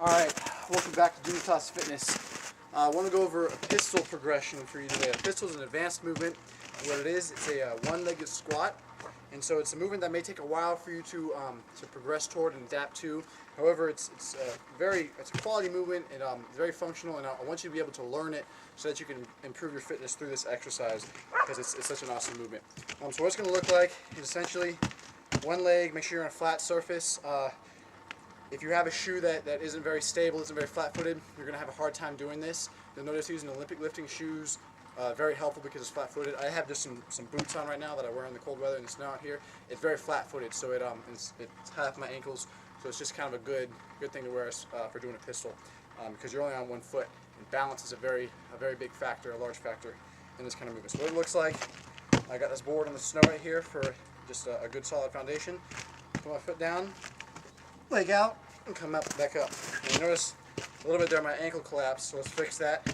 Alright, welcome back to Dunitas Fitness. I want to go over a pistol progression for you today. A pistol is an advanced movement. What it is, it's a one-legged squat. And so it's a movement that may take a while for you to progress toward and adapt to. However, it's a quality movement, and it's very functional, and I want you to be able to learn it so that you can improve your fitness through this exercise, because it's such an awesome movement. So what it's going to look like is essentially one leg. Make sure you're on a flat surface. If you have a shoe that isn't very stable, isn't very flat-footed, you're going to have a hard time doing this. You'll notice using Olympic lifting shoes, very helpful because it's flat-footed. I have just some boots on right now that I wear in the cold weather and the snow out here. It's very flat-footed, so it's half my ankles, so it's just kind of a good thing to wear for doing a pistol, because you're only on one foot, and balance is a very big factor, a large factor in this kind of movement. So what it looks like, I got this board on the snow right here for just a good solid foundation. Put my foot down, leg out, and come back up. And you notice a little bit there my ankle collapsed, so let's fix that.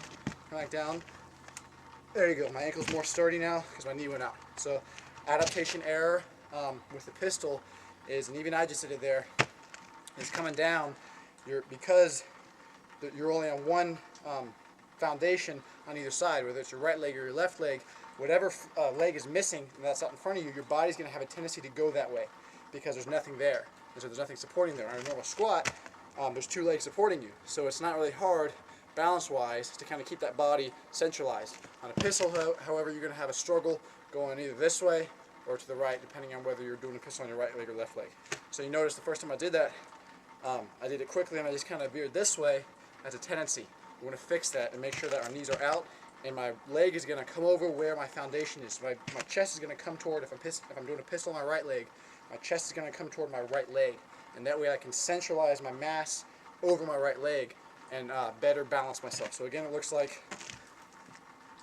Come back down. There you go. My ankle's more sturdy now because my knee went out. So adaptation error with the pistol is, and even I just did it there, is coming down. Because you're only on one foundation on either side, whether it's your right leg or your left leg, whatever leg is missing that's out in front of you, your body's going to have a tendency to go that way because there's nothing there. And so there's nothing supporting there. On a normal squat, there's two legs supporting you. So it's not really hard, balance-wise, to kind of keep that body centralized. On a pistol, however, you're going to have a struggle going either this way or to the right, depending on whether you're doing a pistol on your right leg or left leg. So you notice the first time I did that, I did it quickly and I just kind of veered this way as a tendency. We want to fix that and make sure that our knees are out and my leg is going to come over where my foundation is. My chest is going to come toward, if I'm doing a pistol on my right leg, my chest is going to come toward my right leg, and that way I can centralize my mass over my right leg and better balance myself. So again, it looks like,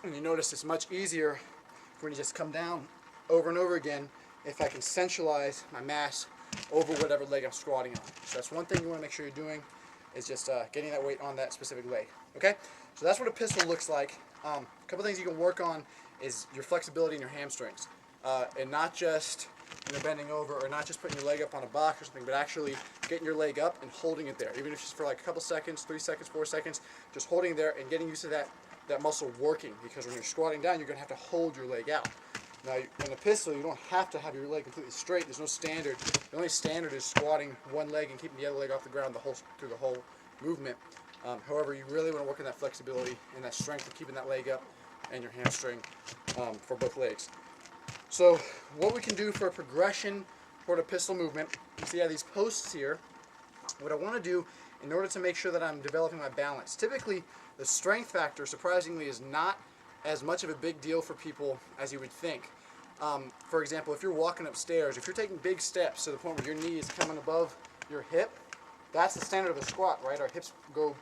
and you notice it's much easier when you just come down over and over again if I can centralize my mass over whatever leg I'm squatting on. So that's one thing you want to make sure you're doing, is just getting that weight on that specific leg. Okay, so that's what a pistol looks like. A couple things you can work on is your flexibility in your hamstrings, and not just bending over, or not just putting your leg up on a box or something, but actually getting your leg up and holding it there, even if it's for like a couple seconds, 3 seconds, 4 seconds, just holding it there and getting used to that muscle working, because when you're squatting down, you're going to have to hold your leg out. Now, in a pistol, you don't have to have your leg completely straight. There's no standard. The only standard is squatting one leg and keeping the other leg off the ground through the whole movement. However, you really want to work on that flexibility and that strength of keeping that leg up and your hamstring for both legs. So what we can do for a progression toward a pistol movement, you see I have these posts here. What I want to do in order to make sure that I'm developing my balance, typically the strength factor, surprisingly, is not as much of a big deal for people as you would think. For example, if you're walking upstairs, if you're taking big steps to the point where your knee is coming above your hip, that's the standard of a squat, right? Our hips go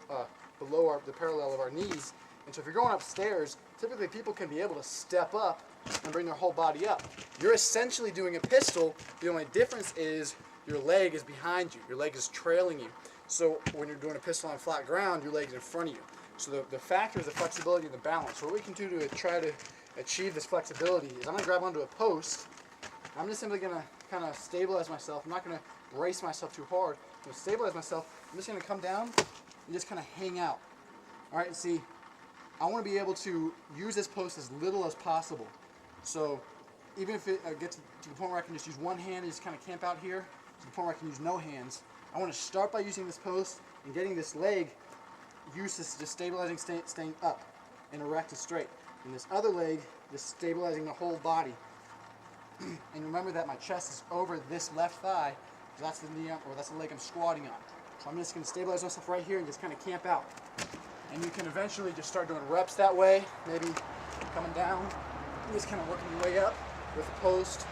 below the parallel of our knees. And so if you're going upstairs, typically people can be able to step up and bring their whole body up. You're essentially doing a pistol. The only difference is your leg is behind you. Your leg is trailing you. So when you're doing a pistol on flat ground, your leg is in front of you. So the factor is the flexibility and the balance. So what we can do to try to achieve this flexibility is I'm going to grab onto a post. I'm just simply going to kind of stabilize myself. I'm not going to brace myself too hard. I'm going to stabilize myself. I'm just going to come down and just kind of hang out. All right, see, I want to be able to use this post as little as possible. So even if it gets to the point where I can just use one hand and just kind of camp out here, to the point where I can use no hands, I want to start by using this post and getting this leg used to just stabilizing, staying up and erect and straight. And this other leg, just stabilizing the whole body. And remember that my chest is over this left thigh, because that's the knee, or that's the leg I'm squatting on. So I'm just going to stabilize myself right here and just kind of camp out. And you can eventually just start doing reps that way, maybe coming down, just kind of working your way up with the post,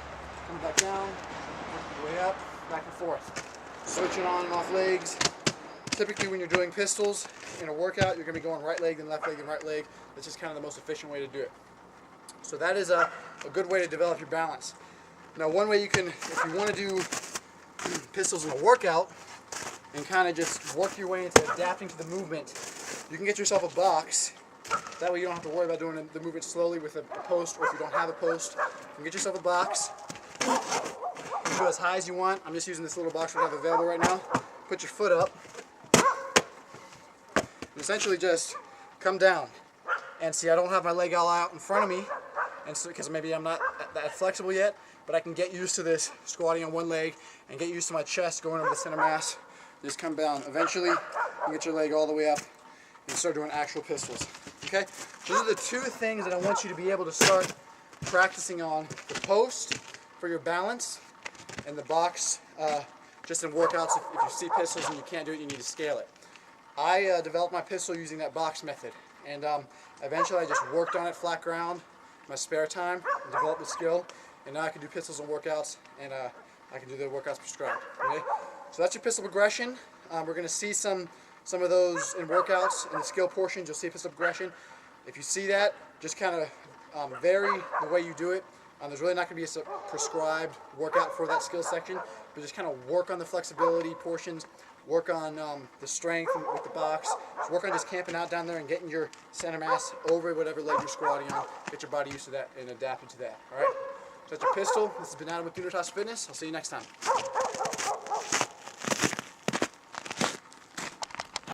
coming back down, working your way up, back and forth. Switching on and off legs. Typically when you're doing pistols in a workout, you're going to be going right leg, then left leg, and right leg. That's just kind of the most efficient way to do it. So that is a good way to develop your balance. Now one way you can, if you want to do pistols in a workout and kind of just work your way into adapting to the movement, you can get yourself a box. That way you don't have to worry about doing the movement slowly with a post, or if you don't have a post, you can get yourself a box. You can go as high as you want. I'm just using this little box we have available right now. Put your foot up. and essentially just come down. And see, I don't have my leg all out in front of me, and so because maybe I'm not that flexible yet, but I can get used to this squatting on one leg and get used to my chest going over the center mass. Just come down. Eventually, you get your leg all the way up and start doing actual pistols. Okay? Those are the two things that I want you to be able to start practicing on: the post for your balance, and the box just in workouts. If you see pistols and you can't do it, you need to scale it. I developed my pistol using that box method, and eventually I just worked on it flat ground in my spare time and developed the skill, and now I can do pistols and workouts, and I can do the workouts prescribed. Okay? So that's your pistol progression. We're going to see some of those in workouts. In the skill portions, you'll see pistol progression. If you see that, just kind of vary the way you do it. There's really not going to be a prescribed workout for that skill section, but just kind of work on the flexibility portions, work on the strength with the box, just work on just camping out down there and getting your center mass over whatever leg you're squatting on. Get your body used to that and adapted to that. All right? So that's your pistol. This has been Adam with Unitas Fitness. I'll see you next time.